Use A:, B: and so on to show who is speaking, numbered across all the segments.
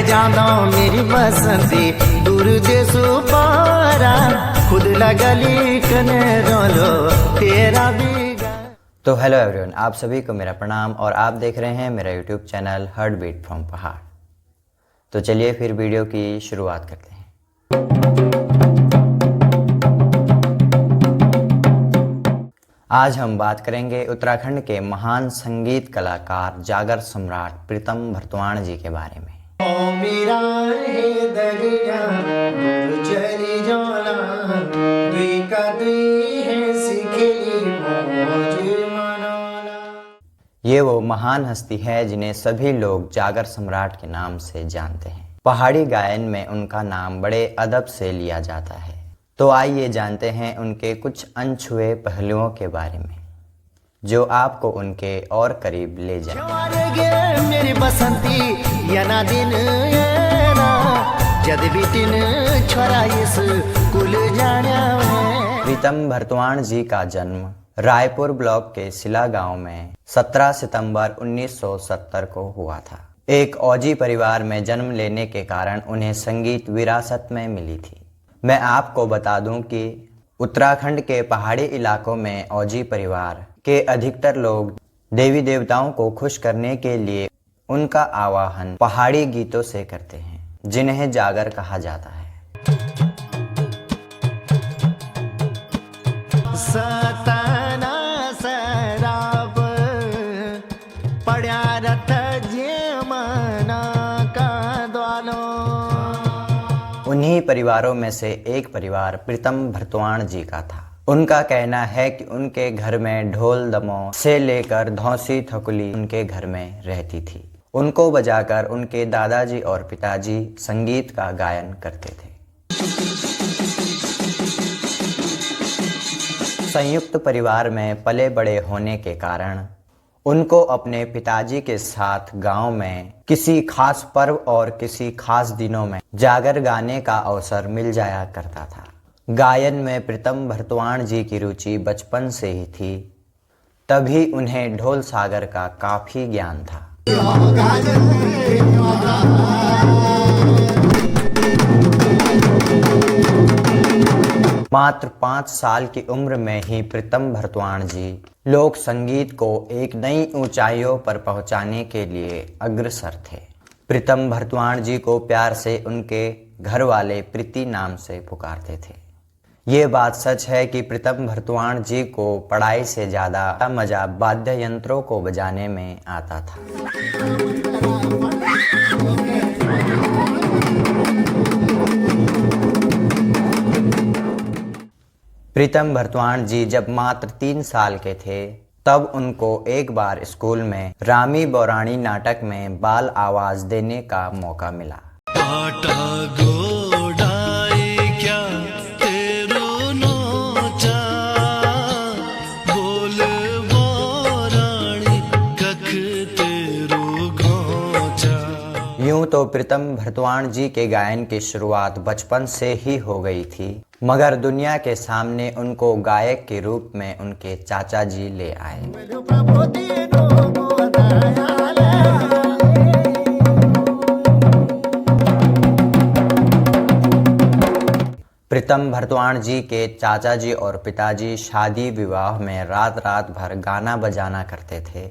A: जानो मेरी बसंती दूर देशों पारा खुद लगली कने रोलो तेरा भी।
B: तो हेलो एवरीवन, आप सभी को मेरा प्रणाम और आप देख रहे हैं मेरा YouTube channel heart beat from Pahad. तो चलिए फिर वीडियो की शुरुआत करते हैं। आज हम बात करेंगे उत्तराखंड के महान संगीत कलाकार जागर सम्राट प्रीतम भरतवाण जी के बारे में।
A: ओ मेरा है दरिया चली जाला दुई का दुई है सिखली मौज मनाला।
B: ये वो महान हस्ती है जिन्हें सभी लोग जागर सम्राट के नाम से जानते हैं। पहाड़ी गायन में उनका नाम बड़े अदब से लिया जाता है। तो आइए जानते हैं उनके कुछ अनछुए पहलुओं के बारे में जो आपको उनके और करीब ले जाए।
A: मेरी बसंती यना दिन येना जद बिटिन छोरा इस कुल जाना।
B: प्रीतम भरतवाण जी का जन्म रायपुर ब्लॉक के सिला गांव में 17 सितंबर 1970 को हुआ था। एक औजी परिवार में जन्म लेने के कारण उन्हें संगीत विरासत में मिली थी। मैं आपको बता दूं कि उत्तराखंड के पहाड़ी इलाकों में औजी परिवार के अधिकतर लोग देवी देवताओं को खुश करने के लिए उनका आवाहन पहाड़ी गीतों से करते हैं, जिन्हें जागर कहा जाता है।
A: सतना शराब पड़ा रथ जेमना का द्वालो।
B: उन्हीं परिवारों में से एक परिवार प्रीतम भरतवाण जी का था। उनका कहना है कि उनके घर में ढोल दमों से लेकर धौंसी थकुली उनके घर में रहती थी। उनको बजाकर उनके दादाजी और पिताजी संगीत का गायन करते थे। संयुक्त परिवार में पले बड़े होने के कारण उनको अपने पिताजी के साथ गांव में किसी खास पर्व और किसी खास दिनों में जागर गाने का अवसर मिल जाया करता था। गायन में प्रीतम भरतवाण जी की रुचि बचपन से ही थी, तभी उन्हें ढोल सागर का काफी ज्ञान था। मात्र 5 साल की उम्र में ही प्रीतम भरतवाण जी लोक संगीत को एक नई ऊंचाइयों पर पहुंचाने के लिए अग्रसर थे। प्रीतम भरतवाण जी को प्यार से उनके घर वाले प्रीति नाम से पुकारते थे। ये बात सच है कि प्रीतम भरतवाण जी को पढ़ाई से ज़्यादा मजा वाद्य यंत्रों को बजाने में आता था। प्रीतम भरतवाण जी जब मात्र 3 साल के थे तब उनको एक बार स्कूल में रामी बौराणी नाटक में बाल आवाज देने का मौका मिला। यूं तो प्रीतम भरतवाण जी के गायन की शुरुआत बचपन से ही हो गई थी, मगर दुनिया के सामने उनको गायक के रूप में उनके चाचा जी ले आए। प्रीतम भरतवाण जी के चाचा जी और पिताजी शादी विवाह में रात रात भर गाना बजाना करते थे।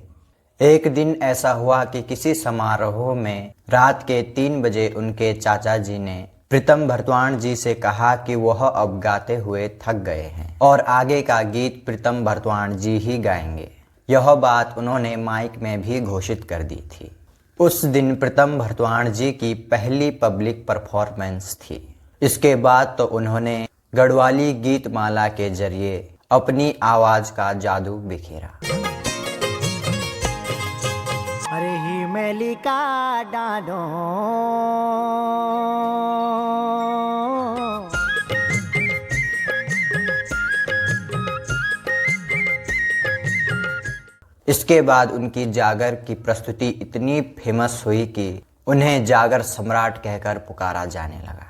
B: एक दिन ऐसा हुआ कि किसी समारोह में रात के 3 बजे उनके चाचा जी ने प्रीतम भरतवाण जी से कहा कि वह अब गाते हुए थक गए हैं और आगे का गीत प्रीतम भरतवाण जी ही गाएंगे। यह बात उन्होंने माइक में भी घोषित कर दी थी। उस दिन प्रीतम भरतवाण जी की पहली पब्लिक परफॉर्मेंस थी। इसके बाद तो उन्होंने गढ़वाली गीत माला के जरिए अपनी आवाज का जादू बिखेरा।
A: अरे ही मैली का डालो
B: इसके बाद उनकी जागर की प्रस्तुति इतनी फेमस हुई कि उन्हें जागर सम्राट कहकर पुकारा जाने लगा।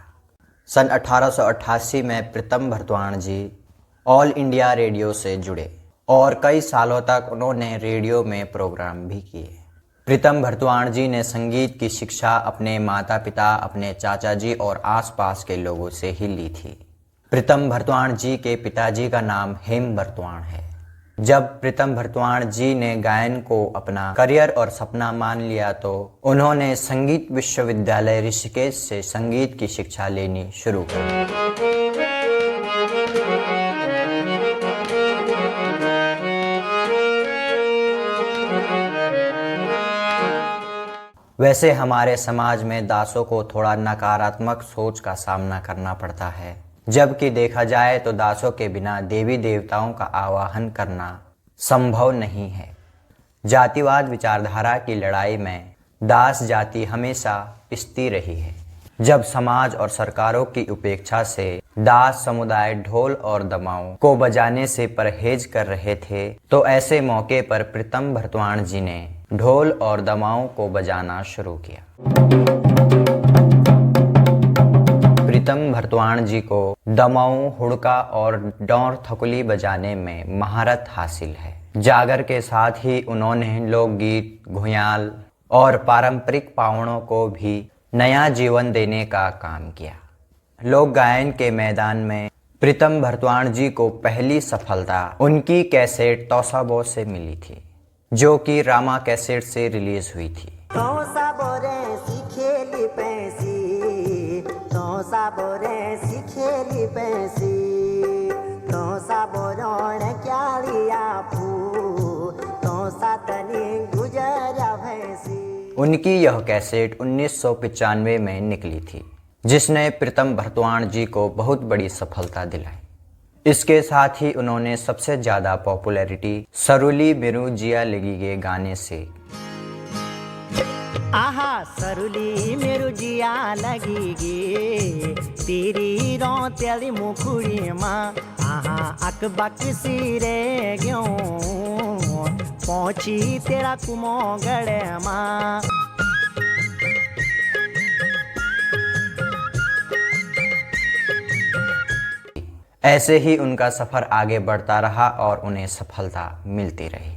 B: सन 1888 में प्रीतम भरतवाण जी ऑल इंडिया रेडियो से जुड़े और कई सालों तक उन्होंने रेडियो में प्रोग्राम भी किए। प्रीतम भरतवाण जी ने संगीत की शिक्षा अपने माता पिता, अपने चाचा जी और आसपास के लोगों से ही ली थी। प्रीतम भरतवाण जी के पिताजी का नाम हेम भरतवाण है। जब प्रीतम भरतवाण जी ने गायन को अपना करियर और सपना मान लिया तो उन्होंने संगीत विश्वविद्यालय ऋषिकेश से संगीत की शिक्षा लेनी शुरू की। वैसे हमारे समाज में दासों को थोड़ा नकारात्मक सोच का सामना करना पड़ता है, जबकि देखा जाए तो दासों के बिना देवी देवताओं का आवाहन करना संभव नहीं है। जातिवाद विचारधारा की लड़ाई में दास जाति हमेशा पिसती रही है। जब समाज और सरकारों की उपेक्षा से दास समुदाय ढोल और दमाओं को बजाने से परहेज कर रहे थे, तो ऐसे मौके पर प्रीतम भरतवाण जी ने ढोल और दमाओं को बजाना शुरू किया। प्रीतम भरतवाण जी को दमाऊं, हुड़का और डौर थकुली बजाने में महारत हासिल है। जागर के साथ ही उन्होंने लोकगीत, घुयाल और पारंपरिक पावड़ों को भी नया जीवन देने का काम किया। लोक गायन के मैदान में प्रीतम भरतवाण जी को पहली सफलता उनकी कैसेट तौसाबो से मिली थी, जो कि रामा कैसेट से रिलीज हुई थी। उनकी यह कैसेट 1995 में निकली थी, जिसने प्रीतम भरतवाण जी को बहुत बड़ी सफलता दिलाई। इसके साथ ही उन्होंने सबसे ज़्यादा पॉपुलैरिटी सरुली मेरू जिया लगी के गाने से।
A: आहा सरुली मेरू जिया लगी गे, तेरी रौतेली मुखुड़ी माँ, आहा अकबक सिरे ग्यों पहुंची तेरा कुमोगढ़ माँ।
B: ऐसे ही उनका सफ़र आगे बढ़ता रहा और उन्हें सफलता मिलती रही।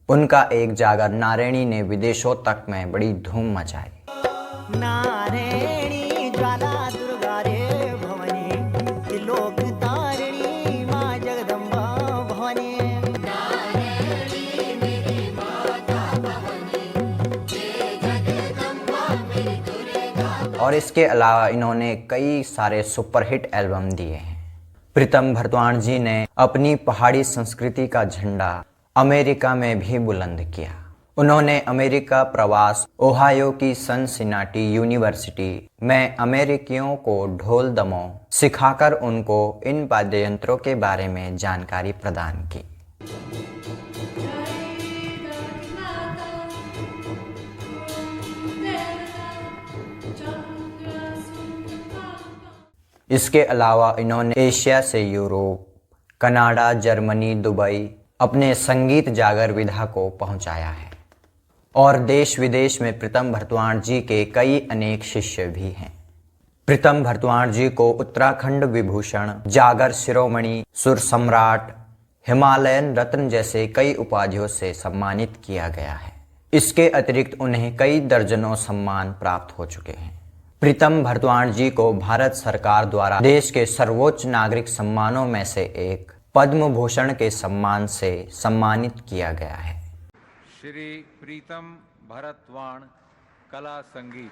B: उनका एक जागर नारायणी ने विदेशों तक में बड़ी धूम मचाई।
A: नारायणी ज्वाला दुर्गा रे भवानी, लोक तारिणी माँ जगदम्बा भवानी। नारायणी माता भवानी, जगदम्बा मेरी दुर्गा।
B: और इसके अलावा इन्होंने कई सारे सुपरहिट एल्बम दिए हैं। प्रीतम भरतवाण जी ने अपनी पहाड़ी संस्कृति का झंडा अमेरिका में भी बुलंद किया। उन्होंने अमेरिका प्रवास, ओहायो की सिनसिनाटी यूनिवर्सिटी में अमेरिकियों को ढोल दमों सिखाकर उनको इन वाद्य यंत्रों के बारे में जानकारी प्रदान की। इसके अलावा इन्होंने एशिया से यूरोप, कनाडा, जर्मनी, दुबई अपने संगीत जागर विधा को पहुंचाया है। और देश विदेश में प्रीतम भरतवाण जी के कई अनेक शिष्य भी हैं। प्रीतम भरतवाण जी को उत्तराखंड विभूषण, जागर शिरोमणि, सुर सम्राट, हिमालयन रत्न जैसे कई उपाधियों से सम्मानित किया गया है। इसके अतिरिक्त उन्हें कई दर्जनों सम्मान प्राप्त हो चुके हैं। प्रीतम भरतवाण जी को भारत सरकार द्वारा देश के सर्वोच्च नागरिक सम्मानों में से एक पद्म भूषण के सम्मान से सम्मानित किया गया है।
C: श्री प्रीतम भरतवाण कला संगीत।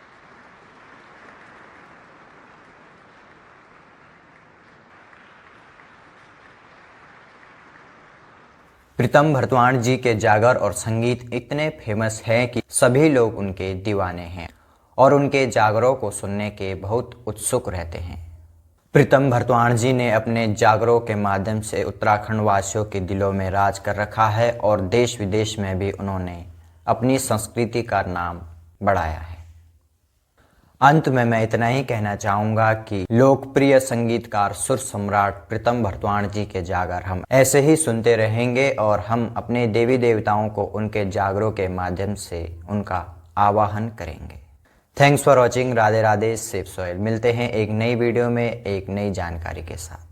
B: प्रीतम भरतवाण जी के जागर और संगीत इतने फेमस हैं कि सभी लोग उनके दीवाने हैं और उनके जागरों को सुनने के बहुत उत्सुक रहते हैं। प्रीतम भरतवाण जी ने अपने जागरों के माध्यम से उत्तराखंड वासियों के दिलों में राज कर रखा है और देश विदेश में भी उन्होंने अपनी संस्कृति का नाम बढ़ाया है। अंत में मैं इतना ही कहना चाहूँगा कि लोकप्रिय संगीतकार सुर सम्राट प्रीतम भरतवाण जी के जागर हम ऐसे ही सुनते रहेंगे और हम अपने देवी देवताओं को उनके जागरों के माध्यम से उनका आवाहन करेंगे। Thanks for watching. Radhe Radhe, safe soil. मिलते हैं एक नई वीडियो में एक नई जानकारी के साथ।